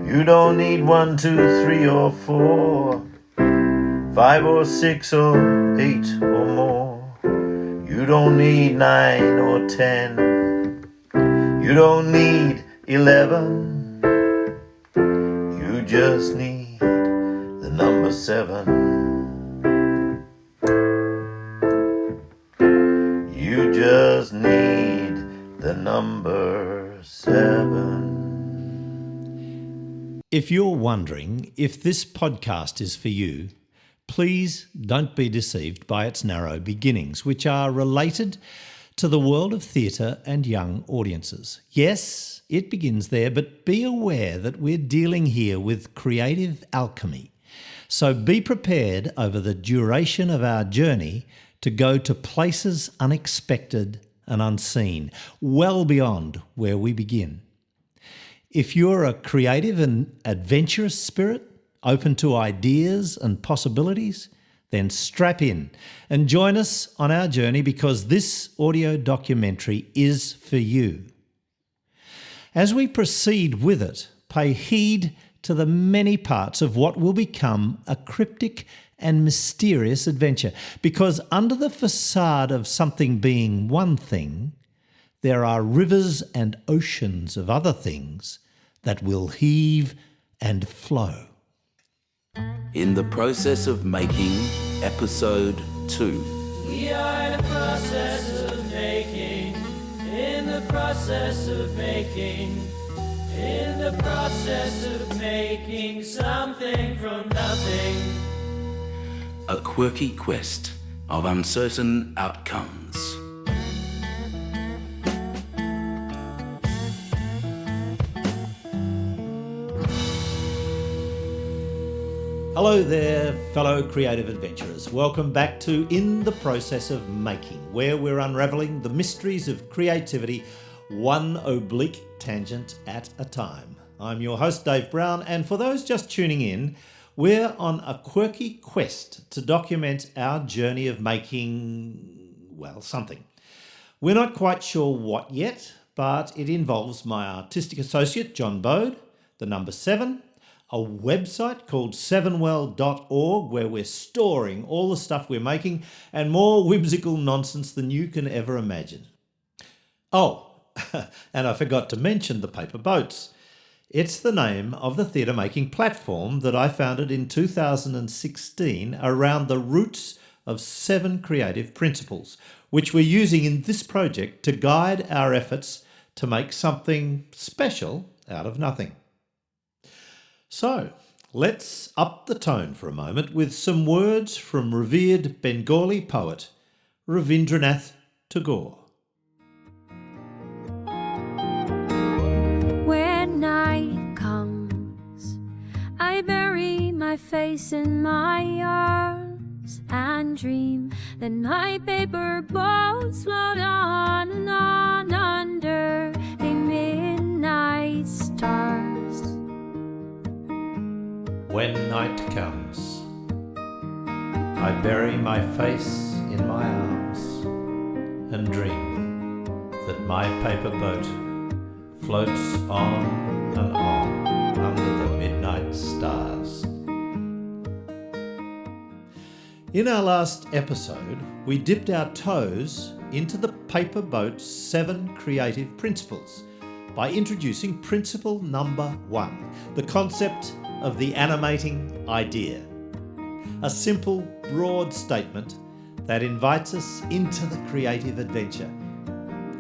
You don't need 1, 2, 3 or 4, 5 or 6 or 8 or more. You don't need 9 or 10. You don't need 11. You just need the number 7. You just need the number 7. If you're wondering if this podcast is for you, please don't be deceived by its narrow beginnings, which are related to the world of theatre and young audiences. Yes, it begins there, but be aware that we're dealing here with creative alchemy. So be prepared over the duration of our journey to go to places unexpected and unseen, well beyond where we begin. If you're a creative and adventurous spirit, open to ideas and possibilities, then strap in and join us on our journey, because this audio documentary is for you. As we proceed with it, pay heed to the many parts of what will become a cryptic and mysterious adventure, because under the facade of something being one thing, there are rivers and oceans of other things that will heave and flow. In the Process of Making, Episode 2. We are in the process of making, in the process of making, in the process of making something from nothing. A quirky quest of uncertain outcomes. Hello there, fellow creative adventurers. Welcome back to In the Process of Making, where we're unravelling the mysteries of creativity, one oblique tangent at a time. I'm your host, Dave Brown, and for those just tuning in, we're on a quirky quest to document our journey of making, well, something. We're not quite sure what yet, but it involves my artistic associate, John Bode, the number 7, a website called sevenwell.org where we're storing all the stuff we're making, and more whimsical nonsense than you can ever imagine. Oh, and I forgot to mention the paper boats. It's the name of the theatre making platform that I founded in 2016 around the roots of 7 creative principles, which we're using in this project to guide our efforts to make something special out of nothing. So, let's up the tone for a moment with some words from revered Bengali poet Ravindranath Tagore. When night comes, I bury my face in my arms and dream that my paper boats float on and on under the midnight stars. When night comes, I bury my face in my arms and dream that my paper boat floats on and on under the midnight stars. In our last episode, we dipped our toes into the paper boat's 7 creative principles by introducing principle number 1, the concept of the animating idea. A simple, broad statement that invites us into the creative adventure.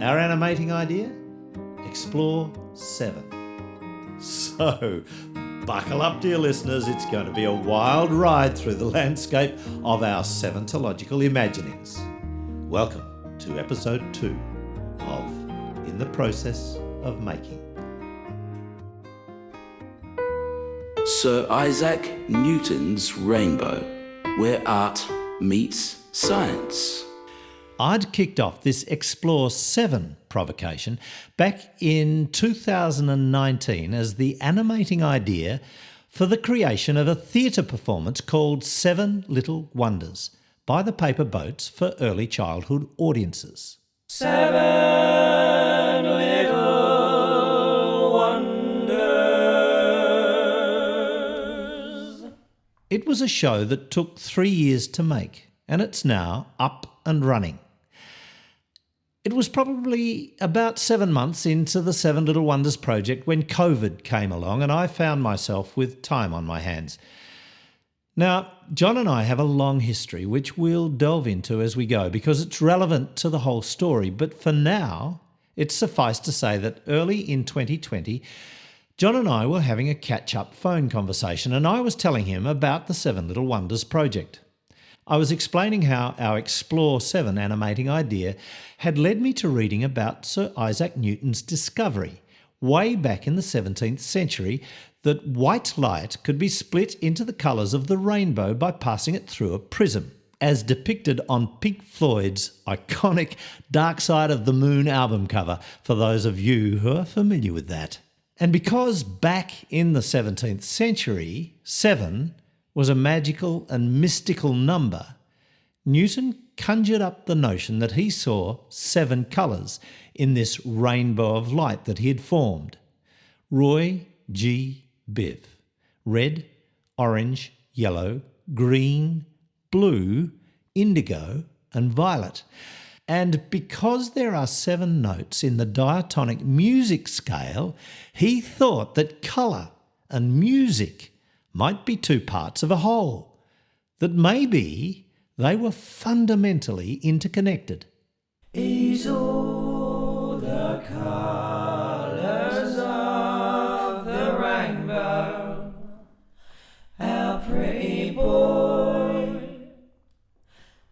Our animating idea? Explore 7. So, buckle up, dear listeners, it's going to be a wild ride through the landscape of our Seventological imaginings. Welcome to episode 2 of In the Process of Making. Sir Isaac Newton's Rainbow, where art meets science. I'd kicked off this Explore 7 provocation back in 2019 as the animating idea for the creation of a theatre performance called 7 Little Wonders by the Paper Boats for early childhood audiences. 7 little wonders. It was a show that took 3 years to make, and it's now up and running. It was probably about 7 months into the Seven Little Wonders project when COVID came along and I found myself with time on my hands. Now, Jon and I have a long history which we'll delve into as we go because it's relevant to the whole story, but for now, it's suffice to say that early in 2020, Jon and I were having a catch-up phone conversation and I was telling him about the Seven Little Wonders project. I was explaining how our Explore 7 animating idea had led me to reading about Sir Isaac Newton's discovery, way back in the 17th century, that white light could be split into the colours of the rainbow by passing it through a prism, as depicted on Pink Floyd's iconic Dark Side of the Moon album cover, for those of you who are familiar with that. And because back in the 17th century, 7 was a magical and mystical number, Newton conjured up the notion that he saw 7 colours in this rainbow of light that he had formed. Roy G. Biv. Red, orange, yellow, green, blue, indigo and violet. And because there are 7 notes in the diatonic music scale, he thought that colour and music might be 2 parts of a whole, that maybe they were fundamentally interconnected. Is all the colours of the rainbow, our pretty boy,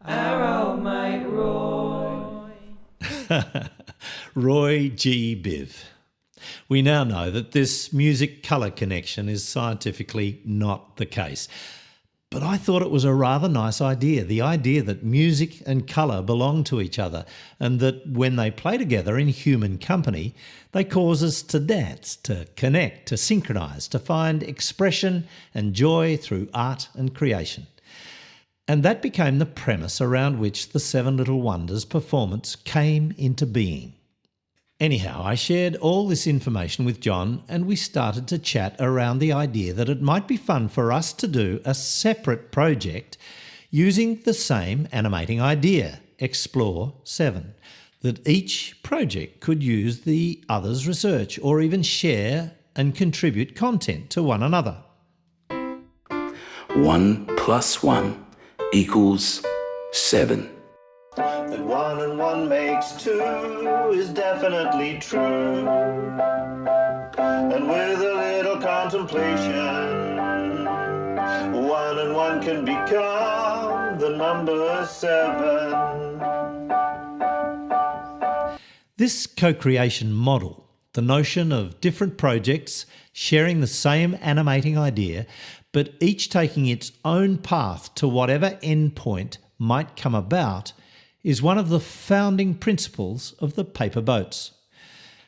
our old mate Roy. Roy G. Biv. We now know that this music-colour connection is scientifically not the case. But I thought it was a rather nice idea, the idea that music and colour belong to each other and that when they play together in human company, they cause us to dance, to connect, to synchronise, to find expression and joy through art and creation. And that became the premise around which the Seven Little Wonders performance came into being. Anyhow, I shared all this information with Jon and we started to chat around the idea that it might be fun for us to do a separate project using the same animating idea, Explore 7, that each project could use the other's research or even share and contribute content to one another. 1 + 1 = 7. That 1 and 1 makes 2 is definitely true. And with a little contemplation, 1 and 1 can become the number 7. This co-creation model, the notion of different projects sharing the same animating idea, but each taking its own path to whatever endpoint might come about, is one of the founding principles of the paper boats.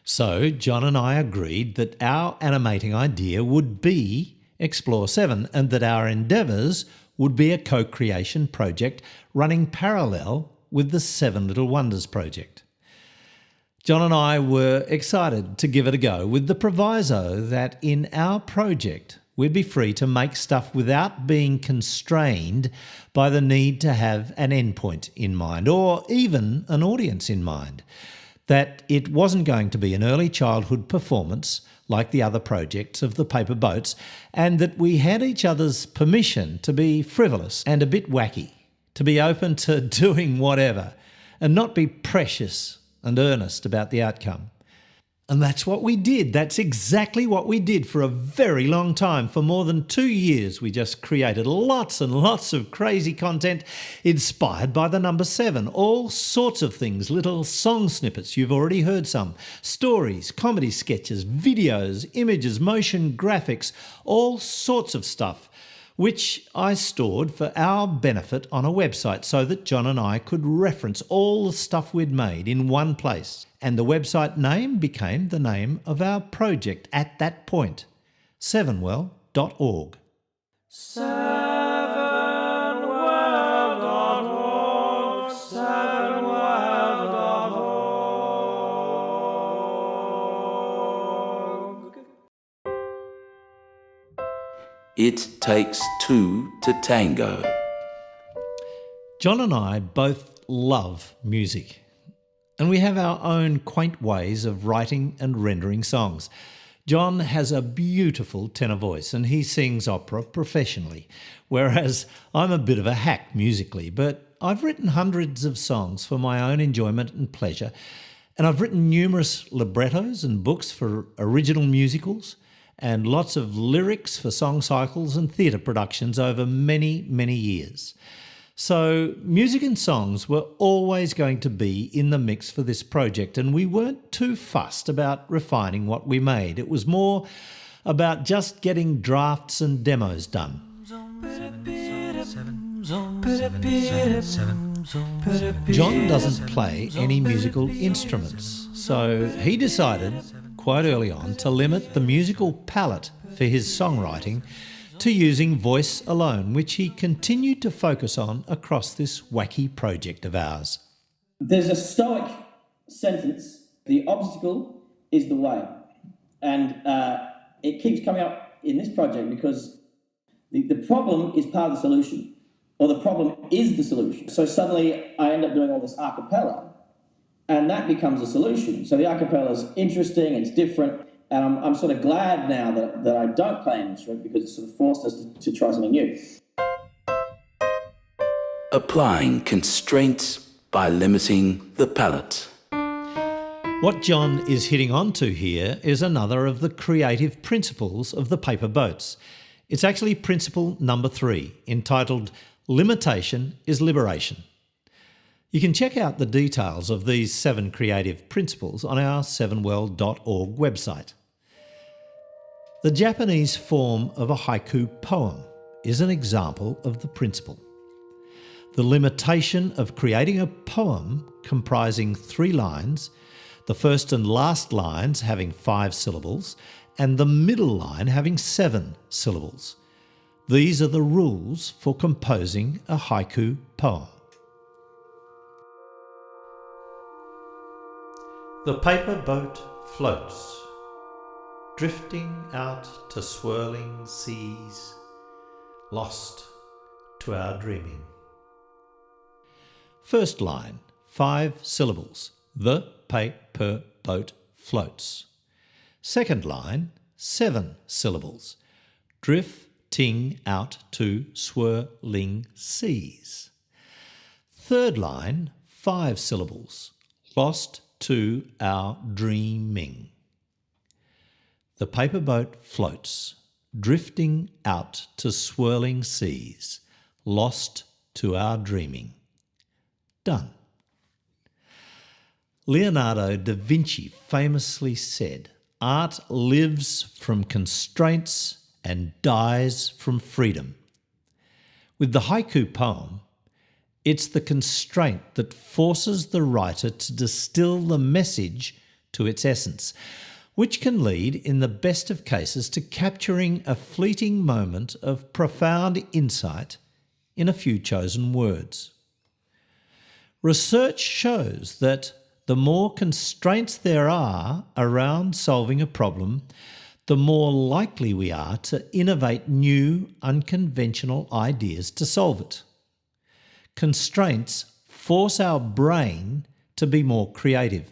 So Jon and I agreed that our animating idea would be Explore 7 and that our endeavours would be a co-creation project running parallel with the Seven Little Wonders project. Jon and I were excited to give it a go with the proviso that in our project we'd be free to make stuff without being constrained by the need to have an endpoint in mind or even an audience in mind. That it wasn't going to be an early childhood performance like the other projects of the paper boats, and that we had each other's permission to be frivolous and a bit wacky, to be open to doing whatever and not be precious and earnest about the outcome. And that's what we did. That's exactly what we did for a very long time. For more than 2 years, we just created lots and lots of crazy content inspired by the number 7. All sorts of things, little song snippets, you've already heard some, stories, comedy sketches, videos, images, motion graphics, all sorts of stuff, which I stored for our benefit on a website so that Jon and I could reference all the stuff we'd made in one place. And the website name became the name of our project at that point, sevenwell.org. Sevenworld.org, sevenworld.org. It takes two to tango. Jon and I both love music, and we have our own quaint ways of writing and rendering songs. Jon has a beautiful tenor voice and he sings opera professionally, whereas I'm a bit of a hack musically, but I've written hundreds of songs for my own enjoyment and pleasure, and I've written numerous librettos and books for original musicals and lots of lyrics for song cycles and theatre productions over many, many years. So music and songs were always going to be in the mix for this project, and we weren't too fussed about refining what we made. It was more about just getting drafts and demos done. Jon doesn't play any musical instruments, so he decided quite early on to limit the musical palette for his songwriting to using voice alone, which he continued to focus on across this wacky project of ours. There's a Stoic sentence: the obstacle is the way. And it keeps coming up in this project because the problem is part of the solution, or the problem is the solution. So suddenly I end up doing all this a cappella, and that becomes a solution. So the a cappella is interesting, it's different, and I'm sort of glad now that I don't play an instrument, because it sort of forced us to try something new. Applying constraints by limiting the palette. What Jon is hitting onto here is another of the creative principles of the paper boats. It's actually principle number 3, entitled Limitation is Liberation. You can check out the details of these 7 creative principles on our 7world.org website. The Japanese form of a haiku poem is an example of the principle. The limitation of creating a poem comprising 3 lines, the first and last lines having 5 syllables, and the middle line having 7 syllables. These are the rules for composing a haiku poem. The paper boat floats, drifting out to swirling seas, lost to our dreaming. First line, 5 syllables. The paper boat floats. Second line, 7 syllables. Drifting out to swirling seas. Third line, 5 syllables. Lost to our dreaming. The paper boat floats, drifting out to swirling seas, lost to our dreaming. Done. Leonardo da Vinci famously said, "Art lives from constraints and dies from freedom." With the haiku poem, it's the constraint that forces the writer to distill the message to its essence, which can lead, in the best of cases, to capturing a fleeting moment of profound insight in a few chosen words. Research shows that the more constraints there are around solving a problem, the more likely we are to innovate new, unconventional ideas to solve it. Constraints force our brain to be more creative,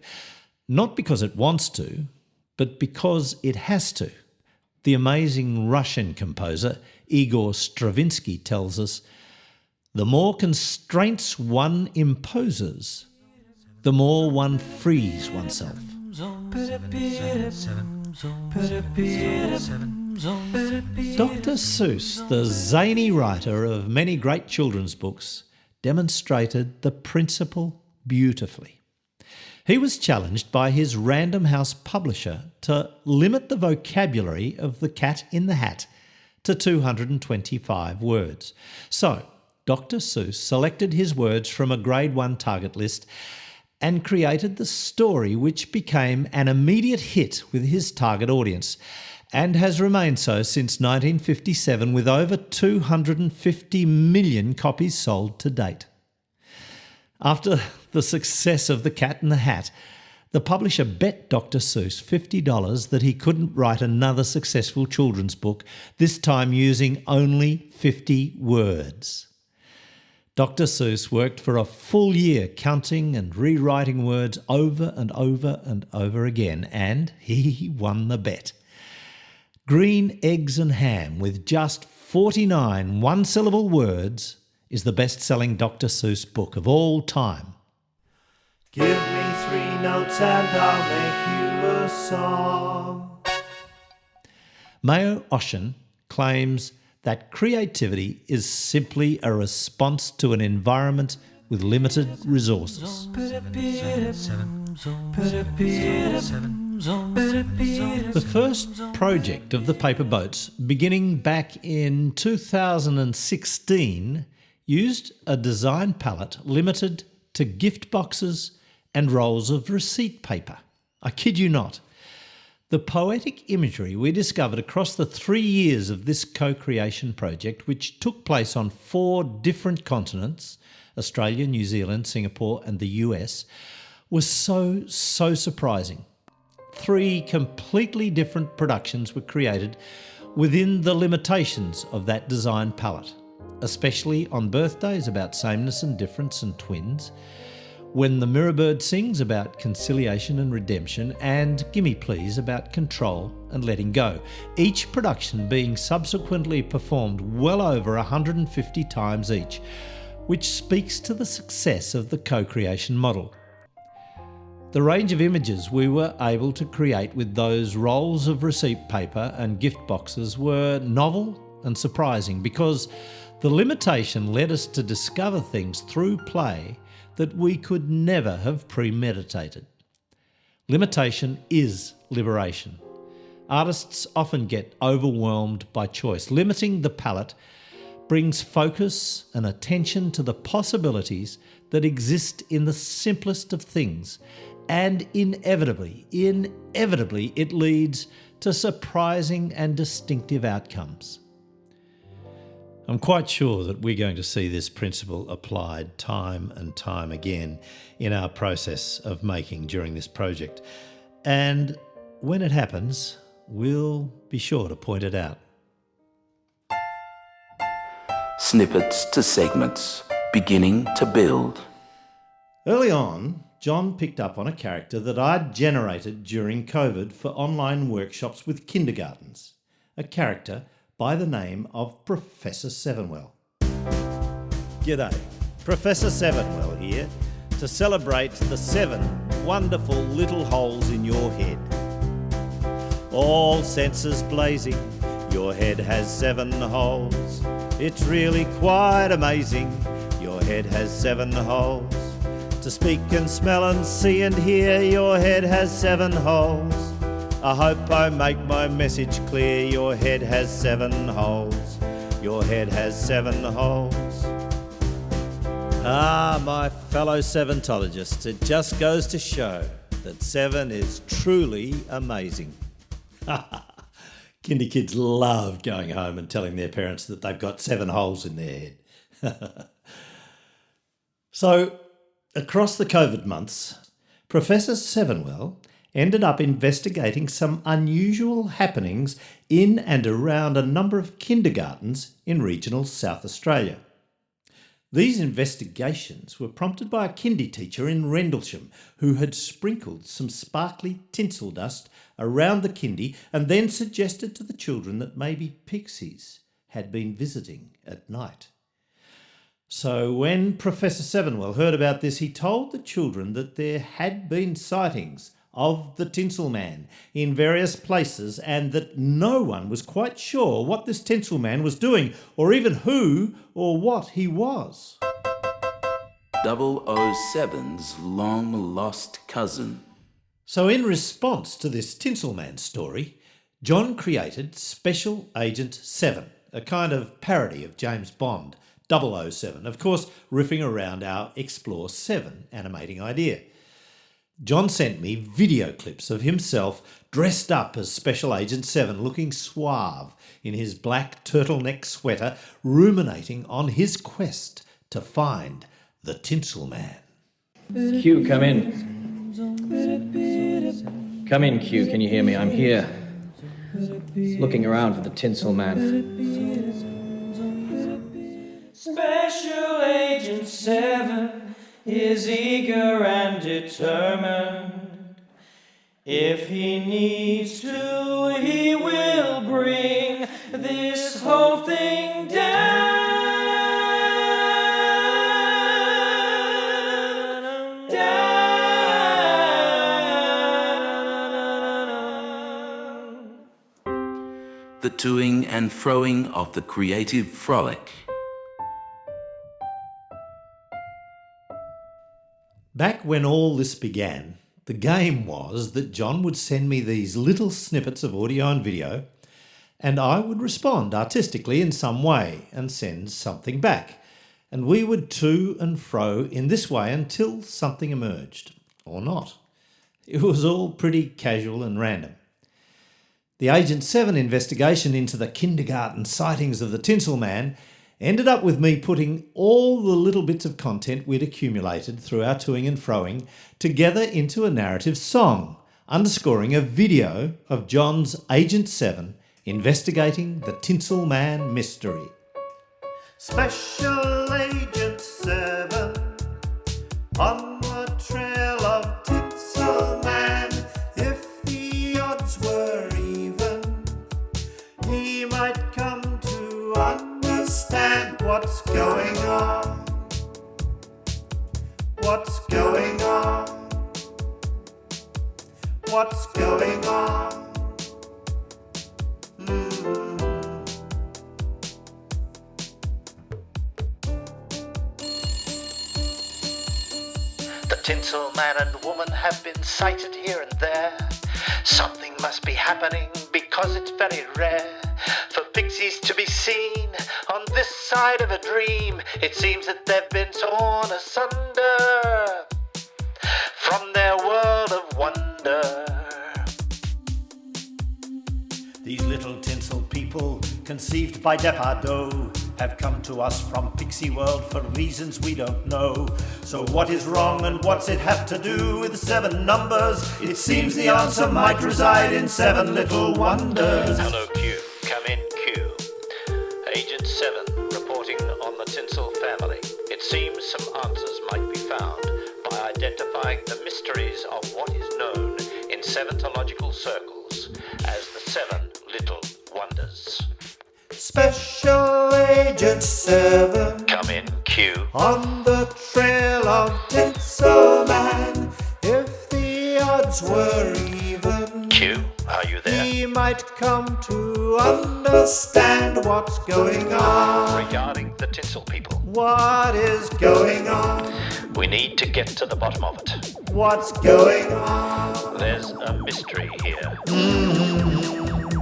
not because it wants to, but because it has to. The amazing Russian composer Igor Stravinsky tells us, "The more constraints one imposes, the more one frees oneself." Dr. Seuss, the zany writer of many great children's books, demonstrated the principle beautifully. He was challenged by his Random House publisher to limit the vocabulary of The Cat in the Hat to 225 words. So, Dr. Seuss selected his words from a Grade 1 target list and created the story, which became an immediate hit with his target audience and has remained so since 1957, with over 250 million copies sold to date. After the success of The Cat in the Hat, The publisher bet Dr. Seuss $50 that he couldn't write another successful children's book, this time using only 50 words. Dr. Seuss worked for a full year counting and rewriting words over and over and over again, and he won the bet. Green Eggs and Ham, with just 49 one-syllable words, is the best-selling Dr. Seuss book of all time. Give me 3 notes and I'll make you a song. Mayo Oshin claims that creativity is simply a response to an environment with limited resources. The first project of the paper boats, beginning back in 2016, used a design palette limited to gift boxes and rolls of receipt paper. I kid you not. The poetic imagery we discovered across the 3 years of this co-creation project, which took place on 4 different continents, Australia, New Zealand, Singapore and the US, was so surprising. 3 completely different productions were created within the limitations of that design palette, especially on birthdays about sameness and difference and twins, When the Mirrorbird Sings about conciliation and redemption, and Gimme Please about control and letting go, each production being subsequently performed well over 150 times each, which speaks to the success of the co-creation model. The range of images we were able to create with those rolls of receipt paper and gift boxes were novel and surprising, because the limitation led us to discover things through play that we could never have premeditated. Limitation is liberation. Artists often get overwhelmed by choice. Limiting the palette brings focus and attention to the possibilities that exist in the simplest of things, and inevitably it leads to surprising and distinctive outcomes. I'm quite sure that we're going to see this principle applied time and time again in our process of making during this project. And when it happens, we'll be sure to point it out. Snippets to segments, beginning to build. Early on, John picked up on a character that I'd generated during COVID for online workshops with kindergartens. A character by the name of Professor Sevenwell. G'day, Professor Sevenwell here to celebrate the 7 wonderful little holes in your head. All senses blazing, your head has 7 holes. It's really quite amazing, your head has 7 holes. To speak and smell and see and hear, your head has 7 holes. I hope I make my message clear, your head has 7 holes. Your head has 7 holes. Ah, my fellow Seventologists, it just goes to show that 7 is truly amazing. Kinder kids love going home and telling their parents that they've got 7 holes in their head. So, across the COVID months, Professor Sevenwell ended up investigating some unusual happenings in and around a number of kindergartens in regional South Australia. These investigations were prompted by a kindy teacher in Rendlesham who had sprinkled some sparkly tinsel dust around the kindy and then suggested to the children that maybe pixies had been visiting at night. So when Professor Sevenwell heard about this, he told the children that there had been sightings of the Tinsel Man in various places, and that no one was quite sure what this Tinsel Man was doing, or even who or what he was. 007's long-lost cousin. So in response to this Tinsel Man story, John created Special Agent 7, a kind of parody of James Bond, 007, of course riffing around our Explore 7 animating idea. John sent me video clips of himself dressed up as Special Agent 7, looking suave in his black turtleneck sweater, ruminating on his quest to find the Tinsel Man. Q, come in. Come in, Q. Can you hear me? I'm here. Looking around for the Tinsel Man. Special Agent 7 is eager and determined. If he needs to, he will bring this whole thing down. The toing and froing of the creative frolic. Back when all this began, the game was that John would send me these little snippets of audio and video, and I would respond artistically in some way and send something back. And we would to and fro in this way until something emerged, or not. It was all pretty casual and random. The Agent 7 investigation into the kindergarten sightings of the Tinsel Man ended up with me putting all the little bits of content we'd accumulated through our toing and froing together into a narrative song, underscoring a video of John's Agent 7 investigating the Tinsel Man mystery. Special Agent 7 on the trail of Tinsel Man. If the odds were even, he might come to understand what's going on. What's going on? What's going on? The Tinsel Man and woman have been sighted here and there. Something must be happening because it's very rare for pixies to be seen on this side of a dream. It seems that they've been torn asunder from their world of wonder. These little tinsel people, conceived by Depardieu, have come to us from Pixie World for reasons we don't know. So what is wrong and what's it have to do with 7 numbers? It seems the answer might reside in 7 little wonders. Hello Q, come in Q. Agent 7 reporting on the Tinsel family. It seems some answers might be found by identifying the mysteries of what is known in Seventhological circles as the 7 little wonders. Special Agent 7 Come in Q. on the trail of Tinsel Man. If the odds were even, Q, are you there? he might come to understand what's going on. Regarding the Tinsel people, What is going on? we need to get to the bottom of it. What's going on? There's a mystery here,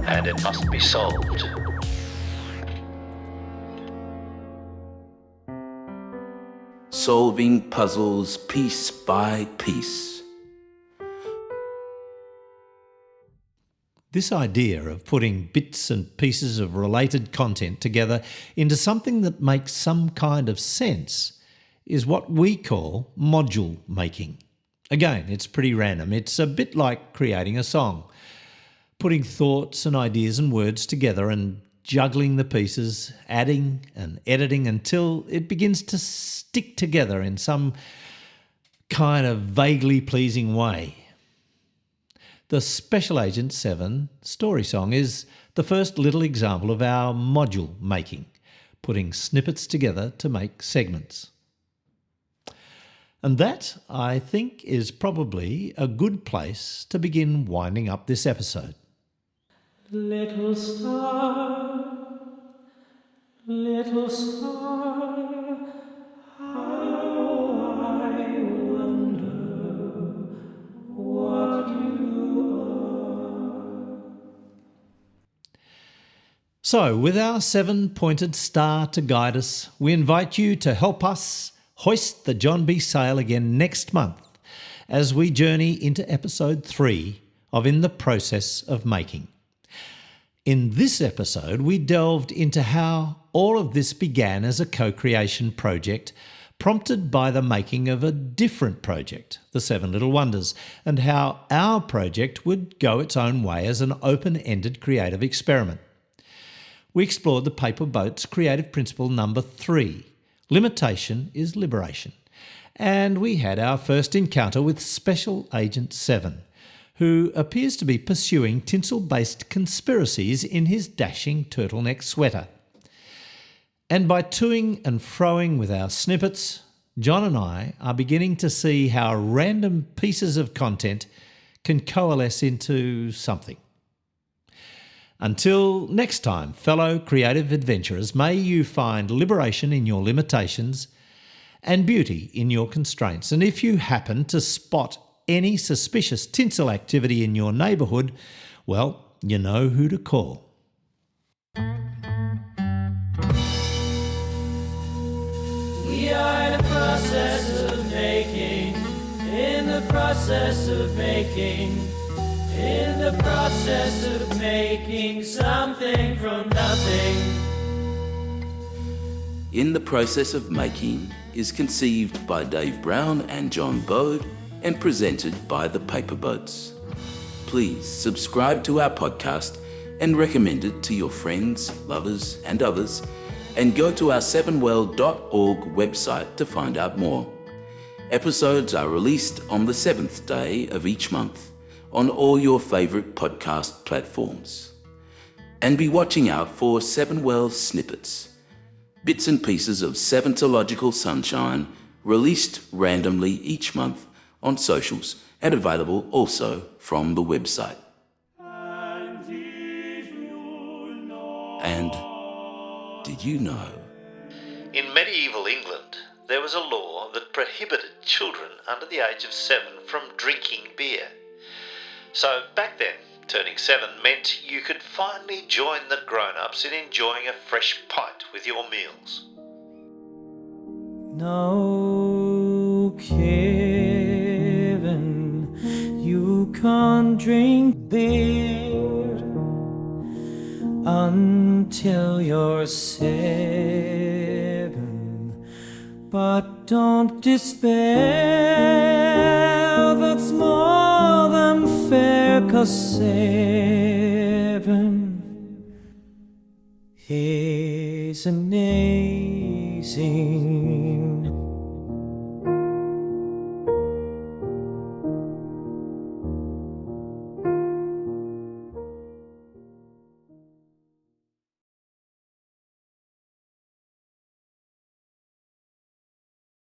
and it must be solved. Solving puzzles piece by piece. This idea of putting bits and pieces of related content together into something that makes some kind of sense is what we call module making. Again, it's pretty random. It's a bit like creating a song, putting thoughts and ideas and words together and juggling the pieces, adding and editing until it begins to stick together in some kind of vaguely pleasing way. The Special Agent 7 story song is the first little example of our module making, putting snippets together to make segments. And that, I think, is probably a good place to begin winding up this episode. Little star, how I wonder what you are. So, with our 7-pointed star to guide us, we invite you to help us hoist the John B. sail again next month as we journey into episode 3 of In the Process of Making. In this episode, we delved into how all of this began as a co-creation project prompted by the making of a different project, The Seven Little Wonders, and how our project would go its own way as an open-ended creative experiment. We explored the Paper Boat's creative principle number 3, limitation is liberation. And we had our first encounter with Special Agent 7, who appears to be pursuing tinsel-based conspiracies in his dashing turtleneck sweater. And by toing and froing with our snippets, John and I are beginning to see how random pieces of content can coalesce into something. Until next time, fellow creative adventurers, may you find liberation in your limitations and beauty in your constraints. And if you happen to spot any suspicious tinsel activity in your neighbourhood, well, you know who to call. We are in the process of making, in the process of making, in the process of making something from nothing. In the Process of Making is conceived by Dave Brown and John Bode and presented by the Paper Boats. Please subscribe to our podcast and recommend it to your friends, lovers and others, and go to our sevenwell.org website to find out more. Episodes are released on the 7th day of each month on all your favourite podcast platforms. And be watching out for Sevenwell snippets, bits and pieces of Seventological sunshine released randomly each month on socials and available also from the website. And did you know? In medieval England, there was a law that prohibited children under the age of 7 from drinking beer. So back then, turning 7 meant you could finally join the grown-ups in enjoying a fresh pint with your meals. No, Kevin, you can't drink beer until you're 7. But don't despair, that's more than fair, 'cause 7 is amazing.